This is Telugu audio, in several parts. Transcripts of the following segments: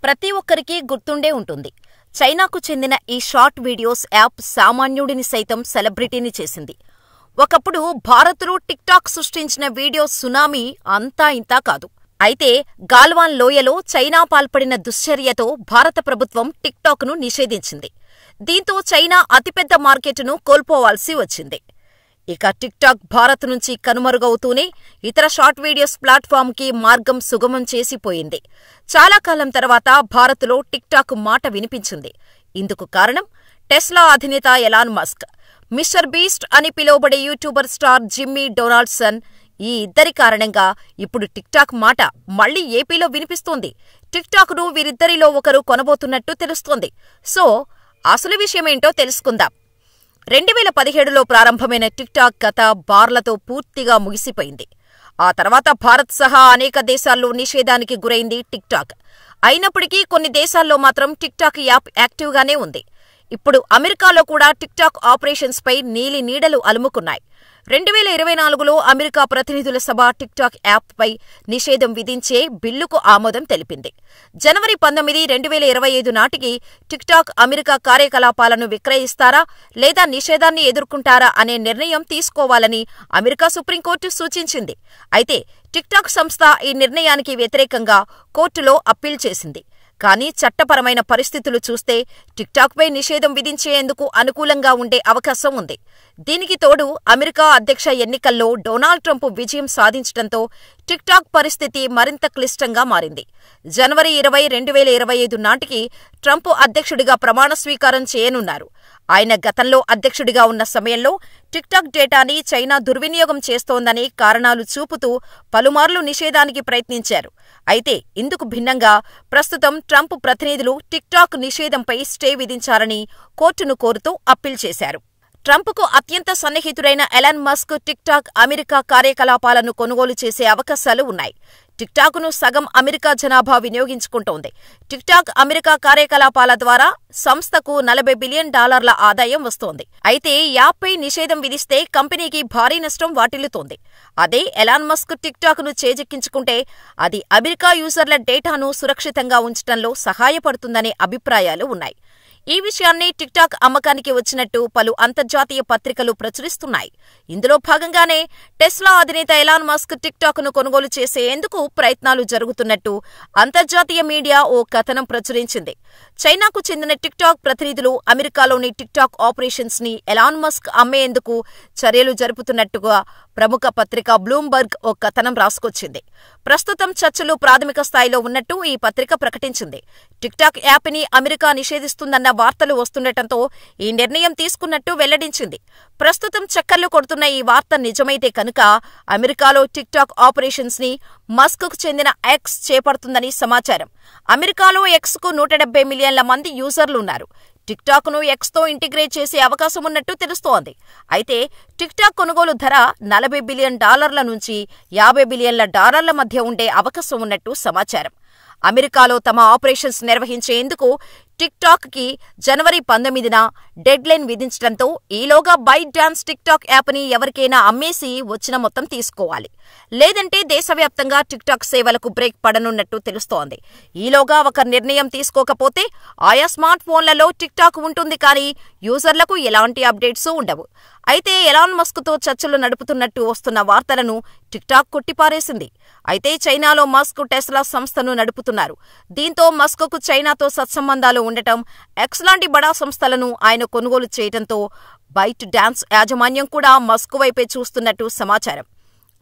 ప్రతి ఒక్కరికి గుర్తుండే ఉంటుంది. చైనాకు చెందిన ఈ షార్ట్ వీడియోస్ యాప్ సామాన్యుడిని సైతం సెలబ్రిటీని చేసింది. ఒకప్పుడు భారత్లో టిక్టాక్ సృష్టించిన వీడియో సునామీ అంతా ఇంతా కాదు. అయితే గాల్వాన్ లోయలో చైనా పాల్పడిన దుశ్చర్యతో భారత ప్రభుత్వం టిక్టాక్ను నిషేధించింది. దీంతో చైనా అతిపెద్ద మార్కెట్ను కోల్పోవాల్సి వచ్చింది. ఇక టిక్టాక్ భారత్ నుంచి కనుమరుగవుతూనే ఇతర షార్ట్ వీడియోస్ ప్లాట్ఫామ్కి మార్గం సుగమం చేసిపోయింది. చాలా కాలం తర్వాత భారత్లో టిక్టాక్ మాట వినిపించింది. ఇందుకు కారణం టెస్లా అధినేత ఎలాన్ మస్క్, మిస్టర్ బీస్ట్ అని పిలువబడే యూట్యూబర్ స్టార్ జిమ్మీ డొనాల్డ్సన్. ఈ ఇద్దరి కారణంగా ఇప్పుడు టిక్టాక్ మాట మళ్లీ ఏపీలో వినిపిస్తోంది. టిక్టాక్ను వీరిద్దరిలో ఒకరు కొనబోతున్నట్టు తెలుస్తోంది. సో అసలు విషయమేంటో తెలుసుకుందాం. 2017లో ప్రారంభమైన టిక్టాక్ కథ బార్లతో పూర్తిగా ముగిసిపోయింది. ఆ తర్వాత భారత్ సహా అనేక దేశాల్లో నిషేధానికి గురైంది టిక్టాక్. అయినప్పటికీ కొన్ని దేశాల్లో మాత్రం టిక్టాక్ యాప్ యాక్టివ్గానే ఉంది. ఇప్పుడు అమెరికాలో కూడా టిక్టాక్ ఆపరేషన్స్పై నీలి నీడలు అలుముకున్నాయి. 2024లో అమెరికా ప్రతినిధుల సభ టిక్టాక్ యాప్పై నిషేధం విధించే బిల్లుకు ఆమోదం తెలిపింది. జనవరి 19, 2025 నాటికి టిక్టాక్ అమెరికా కార్యకలాపాలను విక్రయిస్తారా లేదా నిషేధాన్ని ఎదుర్కొంటారా అనే నిర్ణయం తీసుకోవాలని అమెరికా సుప్రీంకోర్టు సూచించింది. అయితే టిక్టాక్ సంస్థ ఈ నిర్ణయానికి వ్యతిరేకంగా కోర్టులో అప్పీల్ చేసింది. కానీ చట్టపరమైన పరిస్థితులు చూస్తే టిక్టాక్పై నిషేధం విధించేందుకు అనుకూలంగా ఉండే అవకాశం ఉంది. దీనికి తోడు అమెరికా అధ్యక్ష ఎన్నికల్లో డొనాల్డ్ ట్రంప్ విజయం సాధించడంతో టిక్టాక్ పరిస్థితి మరింత క్లిష్టంగా మారింది. జనవరి 20, 2025 నాటికి ట్రంప్ అధ్యక్షుడిగా ప్రమాణ స్వీకారం చేయనున్నారు. ఆయన గతంలో అధ్యక్షుడిగా ఉన్న సమయంలో టిక్టాక్ డేటాని చైనా దుర్వినియోగం చేస్తోందని కారణాలు చూపుతూ పలుమార్లు నిషేధానికి ప్రయత్నించారు. అయితే ఇందుకు భిన్నంగా ప్రస్తుతం ట్రంప్ ప్రతినిధులు టిక్టాక్ నిషేధంపై స్టే విధించాలని కోర్టును కోరుతూ అప్పీల్ చేశారు. ట్రంప్కు అత్యంత సన్నిహితుడైన ఎలాన్ మస్క్ టిక్టాక్ అమెరికా కార్యకలాపాలను కొనుగోలు చేసే అవకాశాలు ఉన్నాయి. టిక్టాక్ను సగం అమెరికా జనాభా వినియోగించుకుంటోంది. టిక్టాక్ అమెరికా కార్యకలాపాల ద్వారా సంస్థకు $40 బిలియన్ ఆదాయం వస్తోంది. అయితే యాప్పై నిషేధం విధిస్తే కంపెనీకి భారీ నష్టం వాటిల్లుతోంది. అదే ఎలాన్ మస్క్ టిక్టాక్ను చేజిక్కించుకుంటే అది అమెరికా యూజర్ల డేటాను సురక్షితంగా ఉంచడంలో సహాయపడుతుందనే అభిప్రాయాలు ఉన్నాయి. ఈ విషయాన్ని టిక్టాక్ అమ్మకానికి వచ్చినట్టు పలు అంతర్జాతీయ పత్రికలు ప్రచురిస్తున్నాయి. ఇందులో భాగంగానే టెస్లా అధినేత ఎలాన్ మస్క్ టిక్టాక్ను కొనుగోలు చేసేందుకు ప్రయత్నాలు జరుగుతున్నట్టు అంతర్జాతీయ మీడియా ఓ కథనం ప్రచురించింది. చైనాకు చెందిన టిక్టాక్ ప్రతినిధులు అమెరికాలోని టిక్టాక్ ఆపరేషన్స్ ని ఎలాన్ మస్క్ అమ్మేందుకు చర్యలు జరుపుతున్నట్టుగా ప్రముఖ పత్రిక బ్లూంబర్గ్ ఓ కథనం రాసుకొచ్చింది. ప్రస్తుతం చర్చలు ప్రాథమిక స్థాయిలో ఉన్నట్టు ఈ పత్రిక ప్రకటించింది. టిక్టాక్ యాప్ని అమెరికా నిషేధిస్తుందన్న వార్తలు వస్తుండటంతో ఈ నిర్ణయం తీసుకున్నట్టు వెల్లడించింది. ప్రస్తుతం చక్కర్లు కొడుతున్న ఈ వార్త నిజమైతే కనుక అమెరికాలో టిక్టాక్ ఆపరేషన్స్ ని మస్క్కు చెందిన ఎక్స్ చేపడుతుందని సమాచారం. అమెరికాలో ఎక్స్కు 170 మిలియన్ల మంది యూజర్లున్నారు. టిక్టాక్ను ఎక్స్తో ఇంటిగ్రేట్ చేసే అవకాశం ఉన్నట్టు తెలుస్తోంది. అయితే టిక్టాక్ కొనుగోలు ధర $40 బిలియన్ నుంచి $50 బిలియన్ల మధ్య ఉండే అవకాశం ఉన్నట్టు సమాచారం. అమెరికాలో తమ ఆపరేషన్స్ నిర్వహించేందుకు టిక్టాక్కి జనవరి 19న డెడ్లైన్ విధించడంతో ఈలోగా బైట్ డాన్స్ టిక్టాక్ యాప్ని ఎవరికైనా అమ్మేసి వచ్చిన మొత్తం తీసుకోవాలి. లేదంటే దేశవ్యాప్తంగా టిక్టాక్ సేవలకు బ్రేక్ పడనున్నట్టు తెలుస్తోంది. ఈలోగా ఒక నిర్ణయం తీసుకోకపోతే ఆయా స్మార్ట్ ఫోన్లలో టిక్టాక్ ఉంటుంది కానీ యూజర్లకు ఎలాంటి అప్డేట్స్ ఉండవు. అయితే ఎలాన్ మస్క్తో చర్చలు నడుపుతున్నట్టు వస్తున్న వార్తలను టిక్టాక్ కొట్టిపారేసింది. అయితే చైనాలో మస్క్ టెస్లా సంస్థను నడుపుతున్నారు. దీంతో మస్క్కు చైనాతో సత్సంబంధాలు ఉండటం, ఎక్స్ లాంటి బడా సంస్థలను ఆయన కొనుగోలు చేయడంతో బైట్ డాన్స్ యాజమాన్యం కూడా మస్క్ వైపే చూస్తున్నట్టు సమాచారం.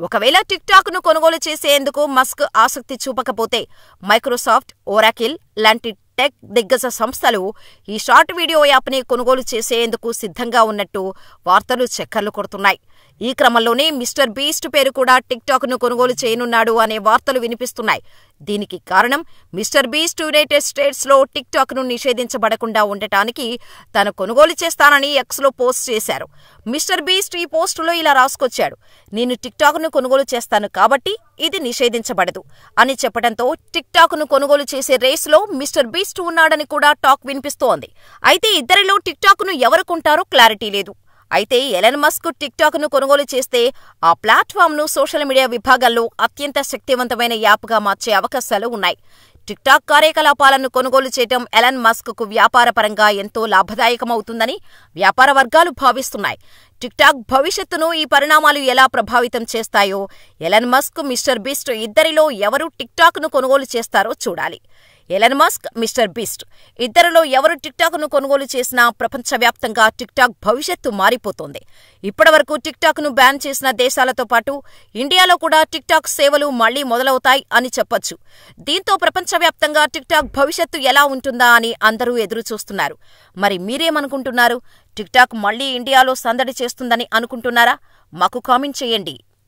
ఒకవేళ టిక్టాక్ను కొనుగోలు చేసేందుకు మస్క్ ఆసక్తి చూపకపోతే మైక్రోసాఫ్ట్, ఒరాకిల్ లాంటి టెక్ దిగ్గజ సంస్థలు ఈ షార్ట్ వీడియో యాప్ని కొనుగోలు చేసేందుకు సిద్ధంగా ఉన్నట్టు వార్తలు చక్కర్లు కొడుతున్నాయి. ఈ క్రమంలోనే మిస్టర్ బీస్ట్ పేరు కూడా టిక్టాక్ను కొనుగోలు చేయనున్నాడు అనే వార్తలు వినిపిస్తున్నాయి. దీనికి కారణం మిస్టర్ బీస్ట్ యునైటెడ్ స్టేట్స్లో టిక్టాక్ను నిషేధించబడకుండా ఉండటానికి తాను కొనుగోలు చేస్తానని ఎక్స్లో పోస్ట్ చేశారు. మిస్టర్ బీస్ట్ ఈ పోస్టులో ఇలా రాసుకొచ్చాడు: నేను టిక్టాక్ను కొనుగోలు చేస్తాను కాబట్టి ఇది నిషేధించబడదు అని చెప్పడంతో టిక్టాక్ను కొనుగోలు చేసే రేసులో మిస్టర్ బీస్ట్ ఉన్నాడని కూడా టాక్ వినిపిస్తోంది. అయితే ఇద్దరిలో టిక్టాక్ను ఎవరు కొంటారో క్లారిటీ లేదు. అయితే ఎలాన్ మస్క్ టిక్టాక్ను కొనుగోలు చేస్తే ఆ ప్లాట్ఫామ్ను సోషల్ మీడియా విభాగాల్లో అత్యంత శక్తివంతమైన యాప్గా మార్చే అవకాశాలు ఉన్నాయి. టిక్టాక్ కార్యకలాపాలను కొనుగోలు చేయడం ఎలాన్ మస్క్కు వ్యాపారపరంగా ఎంతో లాభదాయకమవుతుందని వ్యాపార వర్గాలు భావిస్తున్నాయి. టిక్టాక్ భవిష్యత్తును ఈ పరిణామాలు ఎలా ప్రభావితం చేస్తాయో, ఎలాన్ మస్క్, మిస్టర్ బీస్ట్ ఇద్దరిలో ఎవరు టిక్టాక్ను కొనుగోలు చేస్తారో చూడాలి. ఎలాన్ మస్క్, మిస్టర్ బీస్ట్ ఇద్దరిలో ఎవరు టిక్టాక్ను కొనుగోలు చేసినా ప్రపంచవ్యాప్తంగా టిక్టాక్ భవిష్యత్తు మారిపోతోంది. ఇప్పటివరకు టిక్టాక్ను బ్యాన్ చేసిన దేశాలతో పాటు ఇండియాలో కూడా టిక్టాక్ సేవలు మళ్లీ మొదలవుతాయి అని చెప్పొచ్చు. దీంతో ప్రపంచవ్యాప్తంగా టిక్టాక్ భవిష్యత్తు ఎలా ఉంటుందా అని అందరూ ఎదురుచూస్తున్నారు. మరి మీరేమనుకుంటున్నారు? టిక్టాక్ మళ్లీ ఇండియాలో సందడి చేస్తుందని అనుకుంటున్నారా? మాకు కామెంట్ చేయండి.